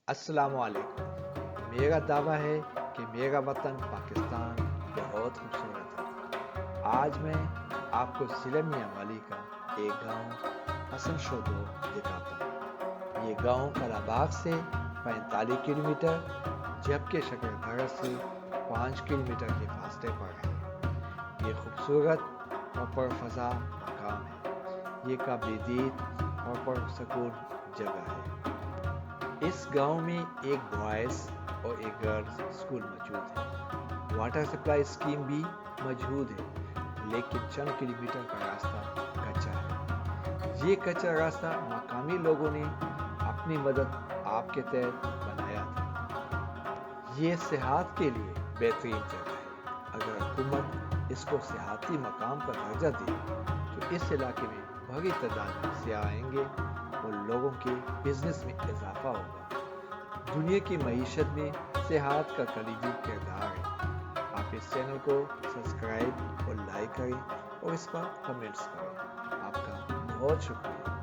السلام علیکم۔ میرا دعویٰ ہے کہ میرا وطن پاکستان بہت خوبصورت ہے۔ آج میں آپ کو ضلع میاں والی کا ایک گاؤں حسن شودو دکھاتا ہوں۔ یہ گاؤں قلعہ باغ سے 45 کلومیٹر جبکہ شکر دھرا سے 5 کلومیٹر کے فاصلے پر ہے۔ یہ خوبصورت اور پرفضا مقام ہے۔ یہ قابل دید اور پرسکون جگہ ہے۔ اس گاؤں میں ایک بوائز اور ایک گرلز اسکول موجود ہے۔ واٹر سپلائی اسکیم بھی موجود ہے، لیکن چند کلومیٹر کا راستہ کچا ہے۔ یہ کچا راستہ مقامی لوگوں نے اپنی مدد آپ کے تحت بنایا تھا۔ یہ سیاحت کے لیے بہترین جگہ ہے۔ اگر حکومت اس کو سیاحتی مقام کا درجہ دے تو اس علاقے میں بڑی تعداد میں سیاح آئیں گے اور لوگوں کے بزنس میں اضافہ ہوگا۔ دنیا کی معیشت میں سیاحت کا کلیدی کردار ہے۔ آپ اس چینل کو سبسکرائب اور لائک کریں اور اس پر کمنٹس کریں۔ آپ کا بہت شکریہ۔